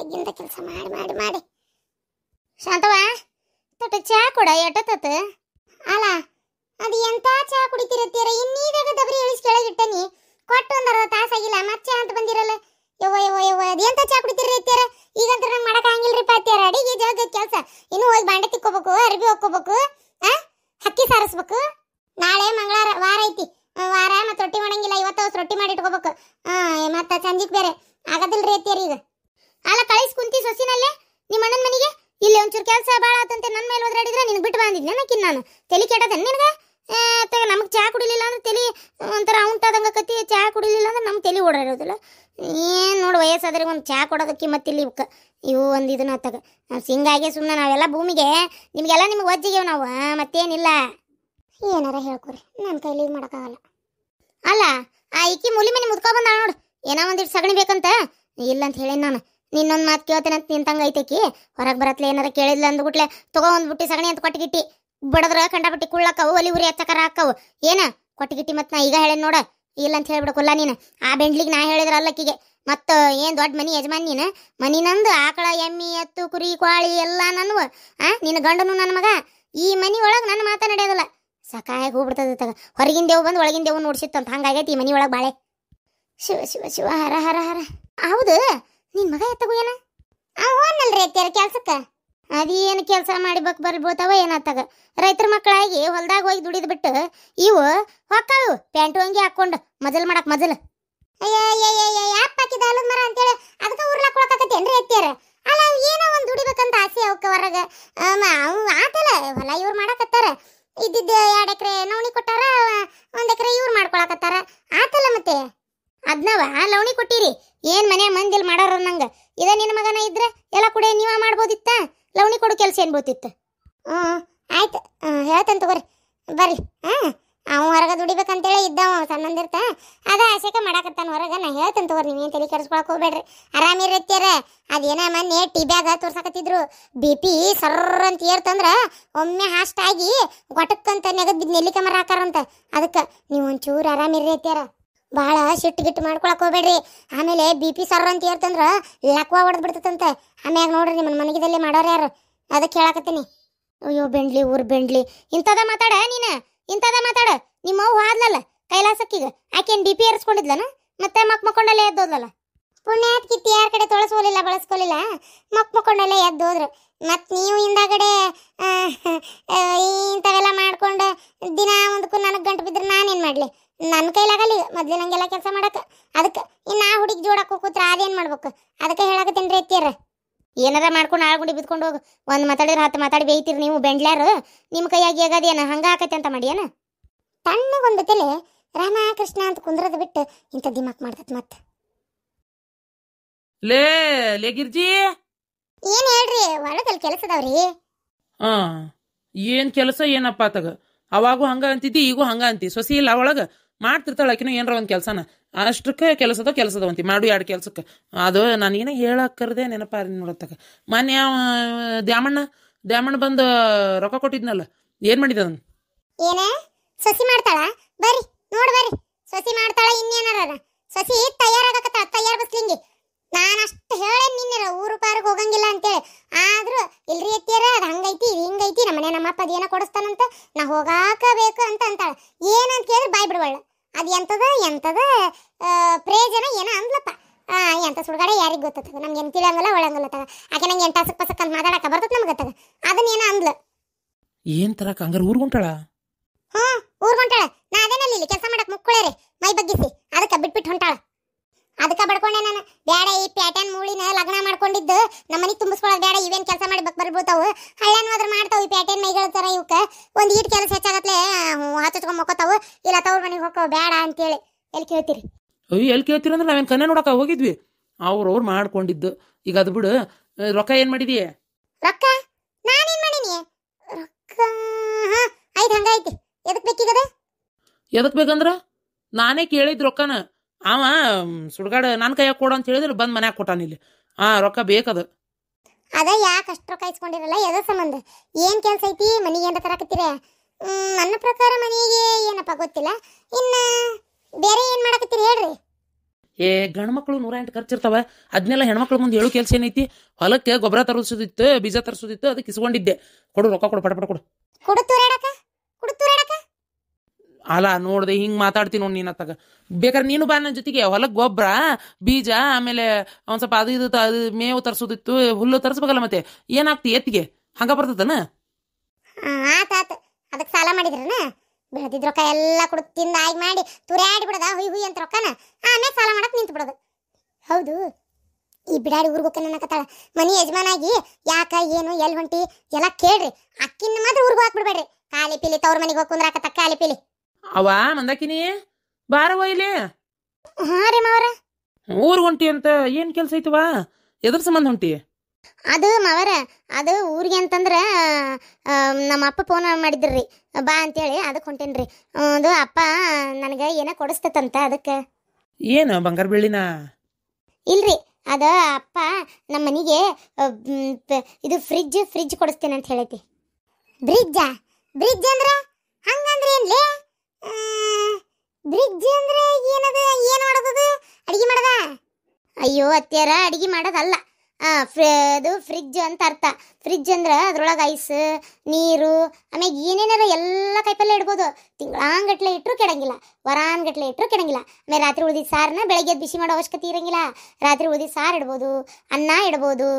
ಬೆಳಗ್ಗಿಂದ ಕೆಲಸ ಮಾಡಿ ಮಾಡಿ ಮಾಡಿ ಶಾಂತವ ತಟ ಚಾ ಕೊಡ ಎಟ್ಟತ್ತ ಅಲ್ಲ ಅದು ಎಂತ ಚಾ ಕುಡಿತಿರತ್ತೀರ ಇನ್ನೀದಾಗ ದಬರಿ ಇಳಿಸಿ ಕೆಳಗಿಟ್ಟನಿ ಕೊಟ್ಟು ಒಂದು 60 ತಾಸಾಗಿಲ್ಲ ಮತ್ತೆ ಅಂತ ಬಂದಿರಲ್ಲ ಯವ್ವ ಯವ್ವ ಯವ್ವ ಅದು ಎಂತ ಚಾ ಕುಡಿತಿರತ್ತೀರ ಈಗಂತ ನಂಗೆ ಮಾಡಕ್ಕೆ ಹಂಗಿಲ್ರಿಪ್ಪ ಅತ್ತೀರ ಅಡಿಗೆ ಜಗ ಕೆಲಸ ಇನ್ನೂ ಹೋಗಿ ಬಾಂಡೆ ತಿಕ್ಕೋಬೇಕು ಅರ್ಬಿ ಹೋಗ್ಕೋಬೇಕು ಹಕ್ಕಿ ಸಾರಿಸ್ಬೇಕು ನಾಳೆ ಮಂಗಳವಾರ ವಾರ ಐತಿ ವಾರ ಮತ್ತೆ ರೊಟ್ಟಿ ಮಾಡಂಗಿಲ್ಲ ಇವತ್ತು ರೊಟ್ಟಿ ಮಾಡಿ ಇಟ್ಕೋಬೇಕು ಮತ್ತೆ ಸಂಜಿಗೆ ಬೇರೆ ಆಗದಿಲ್ರಿ ಅತ್ತೀರ ಈಗ ಅಲ್ಲ ಕಳಿಸ್ ಕುಂತಿ ಸೊಸಿನಲ್ಲೇ ನಿಮ್ಮ ಅಣ್ಣನ ಮನೆಗೆ ಇಲ್ಲಿ ಒಂಚೂರು ಕೆಲಸ ಭಾಳ ಆತಂತೆ ನನ್ನ ಮೇಲೆ ಒದರಾಡಿದ್ರೆ ನಿನಗೆ ಬಿಟ್ಟು ಬಂದಿದ್ದೆ ನನಕಿನ್ ನಾನು ತಲೆ ಕೆಟ್ಟದ ನಿನಗೆ ನಮಗೆ ಚಹಾ ಕುಡಿಲಿಲ್ಲ ಅಂದ್ರೆ ತಲೆ ಒಂಥರ ಉಂಟಾದಂಗೆ ಕತ್ತಿ ಚಹಾ ಕುಡಿಲಿಲ್ಲ ಅಂದ್ರೆ ನಮ್ಗೆ ತಲೆ ಓಡಾಡೋದಿಲ್ಲ ಏನು ನೋಡಿ ವಯಸ್ಸಾದ್ರೆ ಒಂದು ಚಹಾ ಕೊಡೋದಕ್ಕೆ ಮತ್ತಿಲ್ಲಿ ಇವು ಒಂದು ಇದನ್ನ ಹತ್ತಾಗ ಹಿಂಗಾಗಿ ಸುಮ್ಮನೆ ನಾವೆಲ್ಲ ಭೂಮಿಗೆ ನಿಮಗೆಲ್ಲ ನಿಮ್ಗೆ ಒಜ್ಜಿಗೆವು ನಾವು ಮತ್ತೇನಿಲ್ಲ ಏನಾರ ಹೇಳ್ಕೊರಿ ನನ್ನ ಕೈಲಿ ಇದು ಮಾಡೋಕ್ಕಾಗಲ್ಲ ಅಲ್ಲ ಆ ಈಕಿ ಮುಲಿ ಮನೆ ಮುದ್ಕೊ ಬಂದ ನೋಡು ಏನೋ ಒಂದಿಟ್ಟು ಸಗಣಿ ಬೇಕಂತ ಇಲ್ಲ ಅಂತ ಹೇಳೇನು ನಾನು ನಿನ್ನೊಂದು ಮಾತು ಕೇಳ್ತೇನೆ ಅಂತ ನಿಂತಂಗೆ ಐತೇಕಿ ಹೊರಗೆ ಬರತ್ಲೆ ಏನಾರ ಕೇಳಿದ್ಲ ಅಂದ್ಬಿಟ್ಲೆ ತಗೋ ಒಂದು ಬುಟ್ಟಿ ಸಗಣಿ ಅಂತ ಕೊಟ್ಟಿಗಿಟ್ಟಿ ಬಡದ್ರ ಕಂಡಪಟ್ಟಿ ಕುಳ್ಳಕ್ಕವು ಒಲಿ ಉರಿ ಹಚ್ಚಕರ ಹಾಕವು ಏನ ಕೊಟ್ಟಿಗಿಟ್ಟಿ ಮತ್ತು ನಾ ಈಗ ಹೇಳೇನು ನೋಡ ಇಲ್ಲ ಅಂತ ಹೇಳ್ಬಿಡಕ್ಕಲ್ಲ ನೀನು ಆ ಬೆಂಡ್ಲಿಗೆ ನಾ ಹೇಳಿದ್ರ ಅಲ್ಲಕ್ಕಿಗೆ ಮತ್ತು ಏನು ದೊಡ್ಡ ಮನಿ ಯಜಮಾನ್ ನೀನು ಮನಿ ನಂದು ಆಕಳ ಎಮ್ಮಿ ಎತ್ತು ಕುರಿ ಕೋಳಿ ಎಲ್ಲ ನನ್ವು ನಿನ್ನ ಗಂಡನು ನನ್ನ ಮಗ ಈ ಮನಿ ಒಳಗೆ ನನ್ನ ಮಾತಾ ನಡೆಯೋದಿಲ್ಲ ಸಕಾಯಾಗಿ ಹೋಗ್ಬಿಡ್ತದೆ ತಗ ಹೊರಗಿನ ದೇವು ಬಂದು ಒಳಗಿನ ದೇವು ನೋಡ್ಸಿತ್ತಂತ ಹಂಗಾಗೈತಿ ಈ ಮನಿ ಒಳಗೆ ಬಾಳೆ ಶಿವ ಶಿವ ಶಿವ ಹರ ಹರ ಹರ ಹೌದು ನಿನ್ನ ಮಗ ಎತ್ತಗು ಏನ ಹೋನಲ್ರಿ ಅತ್ಯಾರ ಕೆಲ್ಸಕ್ಕೆ ಅದೇನು ಕೆಲಸ ಮಾಡಿ ಬರ್ಬೋತಾವ ಏನಾತಾಗ ರೈತರ ಮಕ್ಕಳಾಗಿ ಹೊಲ್ದಾಗ ಹೋಗಿ ದುಡಿದ್ ಬಿಟ್ಟು ಇವು ಹೊಕ್ಕಾವು ಪ್ಯಾಂಟು ಅಂಗಿ ಹಾಕೊಂಡು ಮಜಲ್ ಮಾಡಕ್ ಮಜಲ್ ಯಾಪ್ ಹಾಕಿದ ಅಲದ ಮರ ಅಂತೇಳಿ ಅದಕ್ಕೆ ಉರ್ಲಾಕ್ ಕೊಳಕತ್ತೇನ್ರಿ ಅತ್ಯಾರ ಅಲ್ಲ ಏನೋ ಒಂದು ದುಡಿಬೇಕಂತ ಆಸೆ ಅವಕ್ಕ ಹೊರಗ ಆತಲ್ಲ ಹೊಲ ಇವ್ರು ಮಾಡಕತ್ತಾರ ಇದ್ದಿದ್ದ 2 ಎಕರೆ ನವಣಿ ಕೊಟ್ಟಾರ 1 ಎಕರೆ ಇವ್ರು ಮಾಡ್ಕೊಳಕತ್ತಾರ ಆತಲ್ಲ ಮತ್ತೆ ಅದ್ನವ ಲವಣಿ ಕೊಟ್ಟಿರಿ ಏನ್ ಮನೆ ಮಂದಿಲ್ ಮಾಡಾರ ನಂಗ ಇದ ನಿನ್ನ ಮಗನ ಇದ್ರೆ ಎಲ್ಲ ಕೂಡ ನೀವ ಮಾಡ್ಬೋದಿತ್ತ ಲವಣಿ ಕೊಡು ಕೆಲಸ ಏನ್ ಬೋತಿತ್ತು ಆಯ್ತು ಹೇಳ್ತೇನೆ ತಗೋರಿ ಬರ್ರಿ ಅವ ಹೊರಗೆ ದುಡಿಬೇಕಂತೇಳಿ ಇದ್ದವ ಸಣ್ಣಂದಿರ್ತ ಅದ ಆಸೆಕ ಮಾಡಾಕತ್ತಾನ ಹೊರಗ ನಾ ಹೇಳ್ತೇನೆ ತಗೋರಿ ನೀವೇನು ತಲೆ ಕೆಡಿಸ್ಕೊಳಕ್ ಹೋಗ್ಬೇಡ್ರಿ ಆರಾಮಿರತ್ತೀರ ಅದೇನ ಮೊನ್ನೆ ಟಿಬ್ಯಾಗ ತೋರ್ಸಾಕತ್ತಿದ್ರು BP ಸರ್ರ ಅಂತ ಏರ್ತಂದ್ರ ಒಮ್ಮೆ ಹಾಸ್ಟ್ ಆಗಿ ಗೊಟಕ್ಕಂತ ನೆಗದ್ ಬಿದ್ದು ನೆಲ್ಲಿಕ ಮರ ಹಾಕಾರಂತ ಅದಕ್ಕೆ ನೀವು ಒಂಚೂರು ಆರಾಮಿರತ್ತೀರ ಭಾಳ ಸಿಟ್ಟು ಗಿಟ್ಟು ಮಾಡ್ಕೊಳಕ್ ಹೋಗ್ಬೇಡ್ರಿ ಆಮೇಲೆ BP ಸರ್ರ ಅಂತ ಏರ್ತಂದ್ರ ಲಕ್ವಾ ಹೊಡೆದ್ ಬಿಡ್ತದಂತ ಆಮ್ಯಾಗ ನೋಡ್ರಿ ನಿಮ್ಮನ್ನ ಮನೆಗಿದಲ್ಲಿ ಮಾಡೋರು ಯಾರು ಅದಕ್ಕೆ ಹೇಳಕತ್ತೀನಿ ಅಯ್ಯೋ ಬೆಂಡ್ಲಿ ಊರ್ ಬೆಂಡ್ಲಿ ಇಂಥದ ಮಾತಾಡ ನೀನು ಇಂಥದ ಮಾತಾಡ ನಿಮ್ಮ ಅವ್ವ ಆದ್ಲಲ್ಲ ಕೈಲಾಸಕ್ಕೀಗ ಆಕೆನ್ BP ಏರಿಸ್ಕೊಂಡಿದ್ಲನ ಮತ್ತೆ ಮಕ್ಕೊಂಡಲ್ಲೇ ಎದ್ದೋದ್ಲಲ್ಲ ಪುಣ್ಯಾತ್ ಕಿತ್ತಿ ಯಾರ ಕಡೆ ತೊಳಸ್ಕೋಲಿಲ್ಲ ಬಳಸ್ಕೊಲಿಲ್ಲ ಮಕ್ಕೊಂಡಲ್ಲೇ ಎದ್ದೋದ್ರು ಮತ್ತು ನೀವು ಹಿಂದಾಗಡೆ ಇಂಥವೆಲ್ಲ ಮಾಡ್ಕೊಂಡು ದಿನ ಒಂದಕ್ಕೂ ನನಗೆ ಗಂಟು ಬಿದ್ರೆ ನಾನೇನು ಮಾಡಲಿ ನನ್ನ ಕೈಲಾಗಲ್ಲ ಮೊದ್ಲಿನಂಗೆಲ್ಲ ಕೆಲಸ ಮಾಡಕ್ಕೆ ಅದಕ್ಕೆ ಇನ್ನು ಆ ಹುಡುಗಿ ಜೋಡಕ್ಕೆ ಕೂತ್ರೆ ಅದೇನು ಮಾಡ್ಬೇಕು ಅದಕ್ಕೆ ಹೇಳಕತ್ತೇನ್ರಿ ಎತ್ತಿಯರ ಏನಾರ ಮಾಡ್ಕೊಂಡು ಆಳ್ಗುಂಡಿ ಬಿದ್ಕೊಂಡು ಹೋಗು ಒಂದು ಮಾತಾಡಿದ್ರೆ 10 ಮಾತಾಡಿ ಬೇಯ್ತೀರಿ ನೀವು ಬೆಂಡ್ಲ್ಯಾರು ನಿಮ್ಮ ಕೈಯಾಗಿ ಆಗದೇನ ಹಂಗ ಆಕತ್ತೆ ಅಂತ ಮಾಡಿ ಏನ ತಣ್ಣಗೊಂದು ತಲೆ ರಾಮ ಕೃಷ್ಣ ಅಂತ ಕುಂದ್ರದ ಬಿಟ್ಟು ಇಂಥ ದಿಮಾಕ್ ಮಾಡ್ತತ್ ಮತ್ತೆ ಲೇ ಗಿರ್ಜಿ ಏನ್ ಹೇಳ್ರಿ ಒಳಗಲ್ಲಿ ಕೆಲಸ ಅದಾವ್ರಿ ಏನ್ ಕೆಲಸ ಏನಪ್ಪ ತಗ ಅವಾಗೂ ಹಂಗ ಅಂತಿದ್ದಿ ಈಗೂ ಹಂಗ ಅಂತಿ ಸೊಸಿ ಇಲ್ಲ ಒಳಗ ಮಾಡ್ತಿರ್ತಾಳ ಆಕಿನ ಏನಾರ ಒಂದು ಕೆಲಸನ ಅಷ್ಟಕ್ಕೆ ಕೆಲಸದವಂತಿ ಮಾಡು 2 ಕೆಲ್ಸಕ್ಕೆ ಅದು ನಾನು ಏನೇ ಹೇಳಕ್ಕರ್ದೆ ನೆನಪ ನೋಡತ್ತಾಗ ಮೊನ್ನೆ ದ್ಯಾಮಣ್ಣ ಬಂದು ರೊಕ್ಕ ಕೊಟ್ಟಿದ್ನಲ್ಲ ಏನ್ ಮಾಡಿದ ಅದನ್ನ ಏನ ಸೊಸಿ ಮಾಡ್ತಾಳ ಬರ್ರಿ ನೋಡ್ ಬರ್ರಿ ಸೊಸಿ ಮಾಡ್ತಾಳ ಇನ್ನೇನಾರ ಸೊಸಿ ತಯಾರಾಗಕತ್ತ ತಯಾರ್ ಬಸ್ಲಿಂಗಿ ನಾನು ಅಷ್ಟು ಹೇಳೇ ನಿನ್ನೆ ಊರು ಪಾರ್ಗೆ ಹೋಗಂಗಿಲ್ಲ ಅಂತೇಳಿ ಆದ್ರೂ ಇಲ್ರಿ ಎತ್ತಿಯರ ಅದು ಹಂಗೈತಿ ಇದು ಹಿಂಗೈತಿ ನಮ್ಮನೆ ನಮ್ಮಪ್ಪ ಅದೇನೋ ಕೊಡಿಸ್ತಾನಂತ ನಾ ಹೋಗಾಕ ಬೇಕು ಅಂತ ಅಂತಾಳ ಏನಂತ ಕೇಳಿದ್ರೆ ಬಾಯ್ ಬಿಡುವಳ ಅದು ಎಂತದ ಪ್ರಯೋಜನ ಏನೋ ಅಂದ್ಲಪ್ಪ ಎಂತ ಸುಡ್ಗಾಡೆ ಯಾರಿಗೆ ಗೊತ್ತದ ನಮ್ಗೆ ಏನು ತಿಳಿಯಂಗಲ್ಲ ಒಳಂಗಲ್ಲ ತಗ ಆಕೆ ನಂಗೆ ಎಂಟಾಸಕ್ ಪಸಕ್ ಅಂತ ಮಾತಾಡಕ ಬರ್ತದ ನಮ್ಗೆ ತಗ ಅದನ್ನೇನ ಅಂದ್ಲ ಏನ್ ತರಕ ಹಂಗಾರ ಊರ್ಗುಂಟಾಳ ಊರ್ಗೊಂಟಾಳ ನಾ ಅದೇನಲ್ಲಿ ಇಲ್ಲಿ ಕೆಲಸ ಮಾಡಕ್ ಮುಕ್ಕುಳೇರಿ ಮೈ ಬಗ್ಗಿಸಿ ಅದಕ್ಕೆ ಬಿಟ್ಬಿಟ್ಟು ಹೊಂಟಾಳ ಅದಕ್ಕೆ ಬಡ್ಕೊಂಡೆ ನಾನು ಬೇಡ ಈ ಪ್ಯಾಟರ್ನ್ ಮೂಳಿನ ಲಗ್ನ ಮಾಡ್ಕೊಂಡಿದ್ದು ನಮ್ಮ ಮನೆ ತುಂಬಿಸ್ಕೊಳ್ಳೋದು ಬೇಡ ಇವೇನು ಕೆಲಸ ಮಾಡಿ ಬರ್ಬೋತಾವು ಹಳ್ಳ್ಯಾನು ಅದ್ರ ಮಾಡ್ತಾವು ಈ ಪ್ಯಾಟರ್ನ್ ಮೈಗಳ ಥರ ಇವಕ್ಕೆ ಒಂದು ಈಟ್ ಕೆಲಸ ಹೆಚ್ಚಾಗತ್ಲೆ ಹಚ್ಕೊಂಡ್ ಮಕ್ಕೋತಾವು ಇಲ್ಲ ತವ್ರ ಮನೆಗೆ ಹೋಗ್ತಾವ ಬೇಡ ಅಂತೇಳಿ ಎಲ್ಲಿ ಕೇಳ್ತೀರಿ ಅಯ್ಯೋ ಎಲ್ಲಿ ಕೇಳ್ತೀರಿ ಅಂದ್ರೆ ನಾವೇನು ಕನ್ನೆ ನೋಡಕ ಹೋಗಿದ್ವಿ ಅವ್ರು ಮಾಡ್ಕೊಂಡಿದ್ದು ಈಗ ಅದು ಬಿಡು ರೊಕ್ಕ ಏನು ಮಾಡಿದೀಯ ರೊಕ್ಕ ನಾನೇನು ಮಾಡೀನಿ ರೊಕ್ಕ ಆಯ್ತು ಹಂಗಾಯ್ತು ಎದಕ್ಕೆ ಬೇಕೀಗದ ಎದಕ್ಕೆ ಬೇಕಂದ್ರ ನಾನೇ ಕೇಳಿದ್ ರೊಕ್ಕನ ಅವ ಸುಡ್ಗಾಡ ನನ್ನ ಕೈಯಾಗ ಕೊಡು ಅಂತ ಹೇಳಿದ್ರೆ ಬಂದು ಮನ್ಯಾಗ ಕೊಟ್ಟಾನ ಇಲ್ಲಿ ರೊಕ್ಕ ಬೇಕದ ಅದ ಯಾಕೆ ಅಷ್ಟು ರೊಕ್ಕ ಇಸ್ಕೊಂಡಿರಲ್ಲ ಎದ ಸಂಬಂಧ ಏನು ಕೆಲಸ ಐತಿ ಮನೆಗೆ ಏನಾರ ತರಕತ್ತೀರ ನನ್ನ ಪ್ರಕಾರ ಮನೆಗೆ ಏನಪ್ಪ ಗೊತ್ತಿಲ್ಲ ಇನ್ನು ಬೇರೆ ಏನು ಮಾಡಕತ್ತೀರಿ ಹೇಳ್ರಿ ಗಂಡ್ಮಕ್ಳು 108 ಖರ್ಚಿರ್ತಾವ. ಅದನ್ನೆಲ್ಲ ಹೆಣ್ಮಕ್ಳು ಮುಂದೆ ಹೇಳು ಕೆಲಸ ಏನೈತಿ? ಹೊಲಕ್ಕೆ ಗೊಬ್ಬರ ತರಿಸೋದಿತ್ತು, ಬೀಜ ತರಿಸೋದಿತ್ತು, ಅದಕ್ಕೆ ಇಸ್ಕೊಂಡಿದ್ದೆ. ಕೊಡು ರೊಕ್ಕ ಕೊಡು, ಪಟ ಕೊಡು. ಅಲ್ಲ ನೋಡ್ದೆ ಹಿಂಗ್ ಮಾತಾಡ್ತೀನಿ ನೋಡಿ ನೀನ್ ಅತ್ತಾಗ. ಬೇಕಾದ್ರೆ ನೀನು ಬಾ ನನ್ನ ಜೊತೆಗೆ. ಹೊಲಕ್ಕೆ ಗೊಬ್ಬರ, ಬೀಜ, ಆಮೇಲೆ ಒಂದ್ ಸ್ವಲ್ಪ ಅದು ಇದು ಮೇವು ತರಿಸೋದಿತ್ತು, ಹುಲ್ಲು ತರಿಸ್ಬೇಕಲ್ಲ. ಮತ್ತೆ ಏನಾಗ್ತಿ ಎತ್ತಿಗೆ? ಹಂಗ ಬರ್ತದನ? ಆತಾತ. ಅದಕ್ಕೆ ಸಾಲ ಮಾಡಿದ್ರನ? ಬೆಳೆದಿದ್ ರೊಕ್ಕ ಎಲ್ಲ ಕೊಡು ತಿಂದ ಆಗಿ ಮಾಡಿ ತುರ್ಯಾಡಿ ಬಿಡದ ಹುಯ್ ಹುಯ್ ಅಂತ ರೊಕ್ಕನ ಆಮೇಲೆ ಸಾಲ ಮಾಡಕ್ ನಿಂತು ಬಿಡೋದು. ಹೌದು, ಈ ಬಿಡಾಡಿ ಊರ್ಗ್ ಹೋಗ್ತಾನ ಅನ್ನಕತ್ತಾಳ. ಮನಿ ಯಜಮಾನಾಗಿ ಯಾಕ ಏನು ಎಲ್ಲಿ ಹೊಂಟಿ ಎಲ್ಲ ಕೇಳ್ರಿ. ಅಕ್ಕಿನ ಮಾತ್ರ ಊರ್ಗೂ ಹಾಕ್ಬಿಡ್ಬೇಡ್ರಿ. ಕಾಲಿ ಪಿಲಿ ತವ್ರ ಮನಿಗೆ ಹೋಗಿ ಕುಂದ್ರಾಕತ್ತ ಕಾಲಿ ಪಿಲಿ. ಅವ ಮಂದಾಕಿನಿ ಬಾರವ ಇಲ್ಲಿ. ಹಾ ರೀ ಮಾವರ. ಊರ್ ಹೊಂಟಿ ಅಂತ ಏನ್ ಕೆಲ್ಸ ಐತವಾ? ಎದ್ರ ಸಂಬಂಧ ಹೊಂಟಿ? ಅದು ಮಾವರ, ಅದು ಊರಿಗೆ ಅಂತಂದ್ರ ನಮ್ಮ ಅಪ್ಪ ಫೋನ್ ಮಾಡಿದ್ರಿ ಬಾ ಅಂತೇಳಿ ಅದಕ್ಕೆ ಹೊಂಟೇನ್ರಿ. ಅದು ಅಪ್ಪ ನನಗೆ ಏನ ಕೊಡಿಸ್ತಂತ ಅದಕ್ಕೆ. ಏನು ಬಂಗಾರ ಬೆಳ್ಳಿನ? ಇಲ್ರಿ, ಅದ ಅಪ್ಪ ನಮ್ಮ ಮನಿಗೆ ಇದು ಫ್ರಿಜ್ ಕೊಡಿಸ್ತೇನೆ ಅಂತ ಹೇಳೈತಿ. ಬ್ರಿಡ್ಜ್ ಅಂದ್ರೆ ಹಂಗಂದ್ರೆ ಏನ್ಲೇ? ಬ್ರಿಡ್ಜ್ ಅಂದ್ರೆ ಏನದ? ಏನ್ ಮಾಡೋದದು? ಅಡಿಗೆ ಮಾಡದ? ಅಯ್ಯೋ ಅತ್ಯಾರ, ಅಡಿಗೆ ಮಾಡೋದಲ್ಲ. ಅದು ಫ್ರಿಜ್ ಅಂತ ಅರ್ಥ. ಫ್ರಿಜ್ ಅಂದ್ರೆ ಅದ್ರೊಳಗೆ ಐಸ್, ನೀರು, ಆಮೇಲೆ ಏನೇನಾರ ಎಲ್ಲ ಕೈಪಲ್ಲೆ ಇಡ್ಬೋದು. ತಿಂಗಳಾಂಗಟ್ಲೆ ಇಟ್ಟರು ಕೆಡಂಗಿಲ್ಲ, ವರಾನ್ಗಟ್ಲೆ ಇಟ್ಟರು ಕೆಡಂಗಿಲ್ಲ. ಆಮೇಲೆ ರಾತ್ರಿ ಉಳಿದಿದ್ದ ಸಾರನ್ನ ಬೆಳಗ್ಗೆ ಬಿಸಿ ಮಾಡೋ ಅವಶ್ಯಕತೆ ಇರಂಗಿಲ್ಲ. ರಾತ್ರಿ ಉಳಿದಿದ್ದ ಸಾರು ಇಡ್ಬೋದು, ಅನ್ನ ಇಡ್ಬೋದು,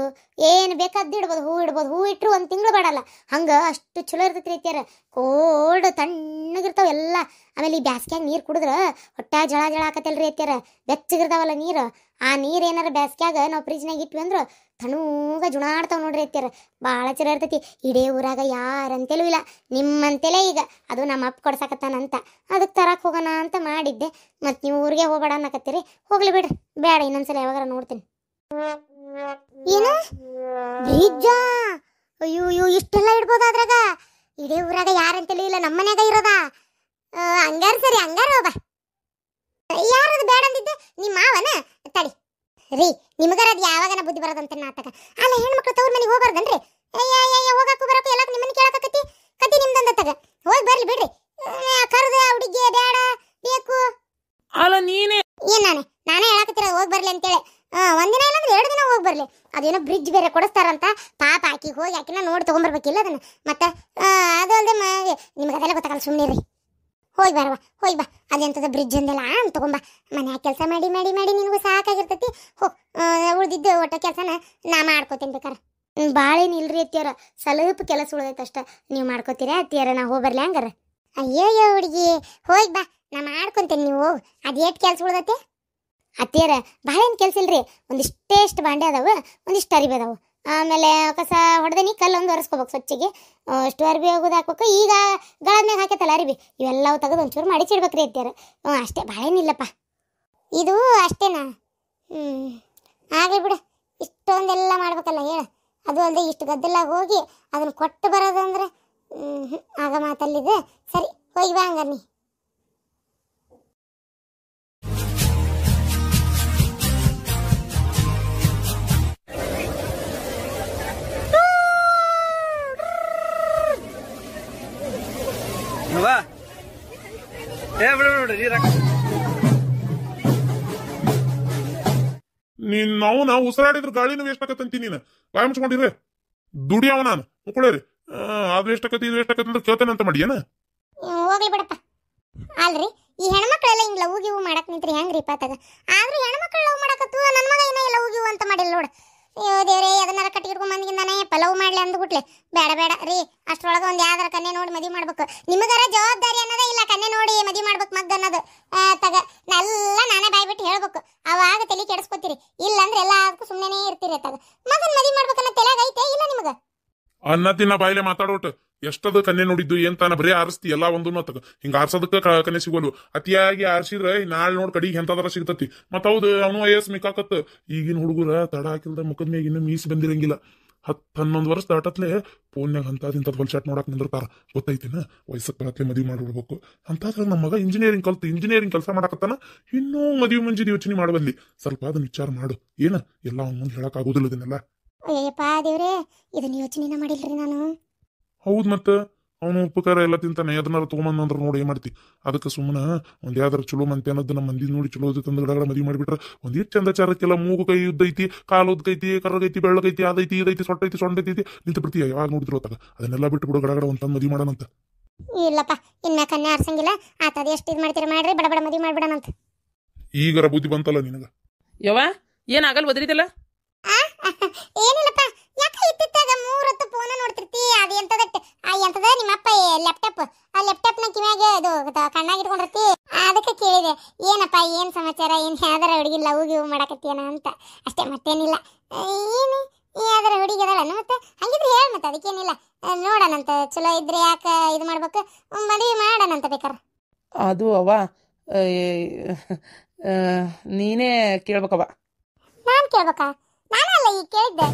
ಏನು ಬೇಕಾದ್ದು ಇಡ್ಬೋದು. ಹೂ ಇಡ್ಬೋದು. ಹೂ ಇಟ್ಟರು ಒಂದು ತಿಂಗಳು ಬಾಡಲ್ಲ. ಹಂಗೆ ಅಷ್ಟು ಚಲೋ ಇರ್ತೈತಿ ರೀತಿಯಾರ. ಕೋಲ್ಡ್ ತಣ್ಣಗಿರ್ತಾವ ಎಲ್ಲ. ಆಮೇಲೆ ಈ ಬ್ಯಾಸ್ಗ್ಯಾಗ ನೀರು ಕುಡಿದ್ರೆ ಹೊಟ್ಟೆ ಜಳ ಜಳ ಆಕತ್ತಲ್ರಿ ಅತ್ಯಾರ. ಬೆಚ್ಚಗಿರ್ತಾವಲ್ಲ ನೀರು. ಆ ನೀರು ಏನಾರ ಬ್ಯಾಸ್ಗ್ಯಾಗ ನಾವು ಫ್ರಿಜ್ನಾಗ ಇಟ್ವಿ ಅಂದ್ರೆ ತಣ್ಣಗ ಜುಣಾಡ್ತಾವ ನೋಡ್ರಿ ಅತ್ಯಾರ. ಭಾಳ ಚಲೋ ಇರ್ತೈತಿ. ಇಡೇ ಊರಾಗ ಯಾರಂತೇಲೂ ಇಲ್ಲ, ನಿಮ್ಮಂತೆಲೇ ಈಗ. ಅದು ನಮ್ಮ ಅಪ್ಪ ಕೊಡ್ಸಾಕತ್ತಾನಂತ ಅದಕ್ಕೆ ತರಕ್ಕೆ ಹೋಗೋಣ ಅಂತ ಮಾಡಿದ್ದೆ. ಮತ್ತು ನೀವು ಊರಿಗೆ ಹೋಗ್ಬೇಡ ಅನ್ನಕತ್ತೀರಿ. ಹೋಗ್ಲಿ ಬಿಡ್ರಿ, ಬೇಡ, ಇನ್ನೊಂದ್ಸಲ ಯಾವಾಗಾರ ನೋಡ್ತೀನಿ. ಏನು ಬ್ರಿಡ್ಜಾ? ಅಯ್ಯೋ ಅಯ್ಯೋ, ಇಷ್ಟೆಲ್ಲ ಇಡ್ಬೋದ ಅದ್ರಾಗ? ಇಡೇ ಊರಾಗ ಯಾರಂತೇಲೂ ಇಲ್ಲ, ನಮ್ಮ ಮನ್ಯಾಗ ಇರೋದ? ಹಂಗಾರ ಸರಿ, ಹಂಗಾರ ಹೋಗ. ಯಾರದು ಬೇಡ ಅಂದಿದ್ದೆ? ನಿಮ್ಮ ಮಾವನ? ತಡಿ ರೀ, ನಿಮಗಾರ ಅದು ಯಾವಾಗನ ಬುದ್ಧಿ ಬರೋದಂತ ನಾಟಕ. ಅಲ್ಲ, ಹೆಣ್ಮಕ್ಳು ತವ್ರ ಮನೆಗೆ ಹೋಗ್ಬಾರ್ದನ್ರಿ? ಹೋಗಕ್ಕೂ ಬರಕ್ಕೂ ಎಲ್ಲ ನಿಮ್ಮನ್ನ ಕೇಳಕತ್ತಿ ಕತಿ ನಿಮ್ದೊಂದತ್ತಾಗ. ಹೋಗಿ ಬರ್ಲಿ ಬಿಡ್ರಿ. ಕರ್ದ ಹುಡುಗಿ ಬೇಡ ಬೇಕು. ಅಲ್ಲ ನೀನೇ ಏನ್ ನಾನೇ ಹೇಳಕತ್ತೀರ ಹೋಗಿ ಬರ್ಲಿ ಅಂತೇಳಿ. ಒಂದಿನ ಇಲ್ಲಾಂದ್ರೆ 2 ದಿನ ಹೋಗಿ ಬರ್ಲಿ. ಅದೇನೋ ಬ್ರಿಡ್ಜ್ ಬೇರೆ ಕೊಡಿಸ್ತಾರಂತ. ಪಾಪ ಆಕಿಗೆ ಹೋಗಿ ಆಕಿನ ನೋಡಿ ತಗೊಂಡ್ಬರ್ಬೇಕಿಲ್ಲ ಅದನ್ನ. ಮತ್ತೆ ಅದು ಅಲ್ಲದೆ ನಿಮ್ಗೆ ಅದೆಲ್ಲ ಗೊತ್ತಾಗಲ್ಲ, ಸುಮ್ಮನೆ ರೀ. ಹೋಗಿ ಬರವ, ಹೋಗಿ ಬಾ. ಅದೆಂತದ ಬ್ರಿಡ್ಜ್ ಅಂದೆಲ್ಲ ತಗೊಂಬ. ಮನ್ಯಾಗ ಕೆಲಸ ಮಾಡಿ ಮಾಡಿ ಮಾಡಿ ನಿನಗೂ ಸಾಕಾಗಿರ್ತೈತಿ. ಉಳ್ದಿದ್ದು ಒಟ್ಟ ಕೆಲಸನ ನಾ ಮಾಡ್ಕೋತೀನಿ ಬೇಕಾರೆ. ಭಾಳೇನಿಲ್ರಿ ಅತ್ತಿಯಾರ, ಸ್ವಲ್ಪ ಕೆಲಸ ಉಳ್ದೈತೆ ಅಷ್ಟ. ನೀವು ಮಾಡ್ಕೋತೀರಾ ಅತ್ತಿಯಾರ? ನಾ ಹೋಗಿ ಬರ್ಲಿ ಹಂಗಾರ? ಅಯ್ಯಯ್ಯೋ ಹುಡುಗಿ, ಹೋಗಿ ಬಾ, ನಾ ಮಾಡ್ಕೊಂತೇನೆ. ನೀವು ಅದೇಟ್ ಕೆಲಸ ಉಳ್ದೈತೆ ಅತ್ತಿಯಾರ? ಭಾಳೇನು ಕೆಲಸ ಇಲ್ರಿ. ಒಂದಿಷ್ಟು ಬಾಂಡೆ ಅದಾವ, ಒಂದಿಷ್ಟು ಅರಿಬಿ ಅದಾವು. ಆಮೇಲೆ ಕಸ ಹೊಡೆದನಿ, ಕಲ್ಲೊಂದು ಒರೆಸ್ಕೋಬೇಕು ಸ್ವಚ್ಛಗೆ. ಅಷ್ಟು ಅರ್ಬಿ ಹೋಗೋದು ಹಾಕ್ಬೇಕು. ಈಗ ಗಳದ ಮ್ಯಾಗ ಹಾಕೈತಲ್ಲ ಅರಿಬಿ, ಇವೆಲ್ಲವು ತೆಗೆದು ಒಂಚೂರು ಮಡಿಚಿಡ್ಬೇಕ್ರಿ ಅತ್ತಿಯಾರ. ಅಷ್ಟೇ, ಭಾಳೇನಿಲ್ಲಪ್ಪ. ಇದು ಅಷ್ಟೇನಾ? ಆಗಲಿ ಬಿಡು. ಇಷ್ಟೊಂದೆಲ್ಲ ಮಾಡ್ಬೇಕಲ್ಲ ಹೇಳ. ಅದು ಅಲ್ಲದೆ ಇಷ್ಟು ಗದ್ದೆಲ್ಲ ಹೋಗಿ ಅದನ್ನು ಕೊಟ್ಟು ಬರೋದಂದ್ರೆ ಆಗ ಮಾತಲ್ಲಿದೆ. ಸರಿ, ಹೋಗಿ ಬಾ ಹಂಗಾರ ನೀ. ನಾವು ಉಸಿರಾಡಿದ್ರ ಗಾಳಿನೂ ವೇಸ್ಟ್ ಆಕತ್ತಂತಿ. ನೀನು ಬಾಯ್ ಮುಚ್ಕೊಂಡಿರಿ, ದುಡಿಯವ ನಾನು ಮುಕ್ಕೊಳ್ಳೇರಿ. ಅದು ಎಷ್ಟಾಕತಿ ಇದು ಎಷ್ಟಾಕತಿ ಅಂತ ಕೇಳ್ತಾನೆ ಅಂತ ಮಾಡಿ ಏನ? ಹೋಗ್ಲಿ ಬಿಡಪ್ಪ. ಅಲ್ರಿ, ಈ ಹೆಣ್ಮಕ್ಳೆಲ್ಲ ಹಿಂಗ್ ಲವ್ ಗಿವ್ ಮಾಡಕ್ ನಿಂತ್ರಿ ಹೆಂಗ್ರಿ ಪಾತಾಗ? ಆದ್ರೂ ಹೆಣ್ಮಕ್ಳು ಲವ್ ಮಾಡಕತ್ತು, ನನ್ನ ಮಗ ಏನ ಲವ್ ಗಿವ್ ಅಂತ ಮಾಡಿಲ್ಲ ನೋಡು. ಅಯ್ಯೋ ದೇವ್ರೇ, ಅದನ್ನಾರ ಕಟ್ಟಿ ಹಿಡ್ಕೊಂಡ್ ಬಂದಿಂದಾನೆ ಪಲವ್ ಮಾಡ್ಲಿ ಅಂದ್ಬಿಟ್ಲೆ. ಬೇಡ ಬೇಡ ರೀ, ಅಷ್ಟ್ರೊಳಗೆ ಒಂದು ಯಾವ್ದಾರ ಕನ್ಯೆ ನೋಡಿ ಮದುವೆ ಮಾಡ್ಬೇಕು. ನಿಮಗಾರ ಜವಾಬ್ದಾರಿ ಅನ್ನೋದೇ ಇಲ್ಲ. ಕನ್ಯೆ ನೋಡಿ ಮದುವೆ ಮಾಡ್ಬೇಕು ಮಗ್ಗ ಅನ್ನೋದು ತಗ ಎಲ್ಲ ನಾನೇ ಬಾಯ್ಬಿಟ್ಟು ಹೇಳ್ಬೇಕು. ಅವಾಗ ತಲೆ ಕೆಡಿಸ್ಕೊತೀರಿ. ಇಲ್ಲಾಂದ್ರೆ ಎಲ್ಲದಕ್ಕೂ ಸುಮ್ಮನೆ ಇರ್ತೀರಿ. ತಗ ಮಗನ್ ಮದುವೆ ಮಾಡ್ಬೇಕನ್ನೋ ತಲೆಯಾಗ ಐತೆ ಇಲ್ಲ ನಿಮಗ? ಅನ್ನ ತಿನ್ನ ಬಾಯಿಲೆ ಮಾತಾಡೋಟ್ ಎಷ್ಟದ ಕನ್ಯೆ ನೋಡಿದ್ದು ಏನ್ ತಾನ ಬರೀ ಆರಿಸ್ತಿ ಎಲ್ಲ ಒಂದು ತಗ. ಹಿಂಗ ಆರ್ಸೋದಕ್ಕ ಕನ್ಯೆ ಸಿಗೋಲು. ಅತಿಯಾಗಿ ಆರ್ಸಿದ್ರೆ ನಾಳೆ ನೋಡ್ ಕಡಿಗೆ ಎಂತದಾರ ಸಿಗ್ತತಿ. ಮತ್ ಹೌದು, ಅವನು ವಯಸ್ಸು ಮಿಕ್ಕಾಕತ್. ಈಗಿನ ಹುಡುಗರ ತಡ ಹಾಕಿಲ್ದ ಮುಖದ ಮ್ಯಾಗ ಇನ್ನೂ ಮೀಸಿ ಬಂದಿರಂಗಿಲ್ಲ. 10-11 ವರ್ಷ ದಾಟತ್ಲೆ ಫೋನ್ಯಾಗ ಅಂತದ್ ಹೊಲ್ಚಾಟ್ ನೋಡಕ್ ನಿಂದಿರ್ತಾರ. ಗೊತ್ತೈತಿನ? ವಯಸ್ಸಕ್ಕೆ ಬರತ್ಲೆ ಮದುವೆ ಮಾಡ್ಬಿಡ್ಬೇಕು ಅಂತಾದ್ರೆ ನಮ್ಮ ಮಗ ಇಂಜಿನಿಯರಿಂಗ್ ಕೆಲಸ ಮಾಡಕತ್ತಾನ. ಇನ್ನೂ ಮದುವೆ ಮುಂಜಿದ ಯೋಚನೆ ಮಾಡಬಲ್ಲಿ. ಸ್ವಲ್ಪ ಅದನ್ನ ವಿಚಾರ ಮಾಡು. ಏನ ಎಲ್ಲ ಅವ್ನ ಮುಂದೆ ಹೇಳಕ್ ಆಗೋದಿಲ್ಲ ಇದನ್ನೆಲ್ಲ. ಅಯ್ಯಪ್ಪ ದೇವ್ರೇ, ಇದನ್ನ ಯೋಚನೆನ ಮಾಡಿಲ್ರಿ ನಾನು. ಹೌದ್ ಮತ್ತ ಅವನು ಉಪಕಾರ ಎಲ್ಲ ತಿಂತಾನೆ ಅದನ್ನಾರ ತೊಗೊಂಬಂದು ಅಂದ್ರೆ ನೋಡಿ ಏನ್ ಮಾಡ್ತಿ. ಅದಕ್ಕೆ ಸುಮ್ಮನೆ ಒಂದ್ ಯಾವ್ದಾರ ಚಲೋ ಮಂತೆ ಅನ್ನೋದು ನಮ್ಮ ಮಂದಿ ನೋಡಿ ಚಲೋ ತಂದು ಗಿಡಗಳ ಮದುವೆ ಮಾಡಿಬಿಟ್ರೆ ಒಂದಿಟ್ಟು ಚಂದ ಚಾರಕ್ಕೆಲ್ಲ ಮೂಗು ಕೈ ಉದ್ದೈತಿ, ಕಾಲು ಉದ್ದೈತಿ, ಕರ್ರಗೈತಿ, ಬೆಳ್ಳಗೈತಿ, ಅದೈತಿ ಇದೈತಿ, ಸೊಟ್ಟೈತಿ, ಸೊಂಡೈತಿ ನಿಂತು ಬಿಡ್ತೀಯ. ಯಾವಾಗ ನೋಡಿದ್ರು ಹೊತ್ತಾಗ ಅದನ್ನೆಲ್ಲ ಬಿಟ್ಟು ಬಿಡು, ಗಡಗಡ ಒಂದ್ ಮದುವೆ ಮಾಡೋಣಂತ. ಇಲ್ಲಪ್ಪ, ಇನ್ನ ಕನ್ಯಾ ಆರ್ಸಂಗಿಲ್ಲ. ಆತದ ಎಷ್ಟು ಇದು ಮಾಡ್ತೀರ ಮಾಡ್ರಿ, ಬಡ ಬಡ ಮದುವೆ ಮಾಡ್ಬಿಡಣಂತ. ಈಗರ ಬುದ್ಧಿ ಬಂತಲ್ಲ ನಿನಗ. ಯವ್ವ ಏನಾಗಲ್ ಒದರಿದಲ್ಲ? ಏನಿಲ್ಲಪ್ಪ, ಯಾಕ ಇತ್ತಿತ್ತಾಗ 3 ಹೊತ್ತು ಫೋನ್ ನೋಡ್ತಿರ್ತಿ. ಅದು ಎಂತದ ನಿಮ್ಮಪ್ಪ ಲ್ಯಾಪ್ಟಾಪ್, ಆ ಲ್ಯಾಪ್ಟಾಪ್ ನ ಕಿವ್ಯಾಗ ಇದು ಕಣ್ಣಾಗ ಇಟ್ಕೊಂಡಿರ್ತಿ. ಅದಕ್ಕೆ ಕೇಳಿದೆ, ಏನಪ್ಪ ಏನ್ ಸಮಾಚಾರ, ಏನ್ ಯಾವ್ದಾರ ಹುಡುಗಿ ಲವ್ ಗಿವ್ ಮಾಡಕತ್ತೀನ ಅಂತ ಅಷ್ಟೇ, ಮತ್ತೇನಿಲ್ಲ. ಏನು ಯಾವ್ದಾರ ಹುಡುಗಿ ಅದಳ ಮತ್ತೆ ಹಂಗಿದ್ರೆ ಹೇಳ, ಮತ್ತೆ ಅದಕ್ಕೇನಿಲ್ಲ, ನೋಡಣಂತ. ಚಲೋ ಇದ್ರೆ ಯಾಕ ಇದು ಮಾಡ್ಬೇಕು, ಮದುವೆ ಮಾಡಣಂತ ಬೇಕಾರ. ಅದು ಅವ್ವ ನೀನೇ ಕೇಳ್ಬೇಕವ್ವ. ನಾನ್ ಕೇಳ್ಬೇಕಾ? ನಾನಲ್ಲ ಈಗ ಕೇಳಿದ್ದೆ.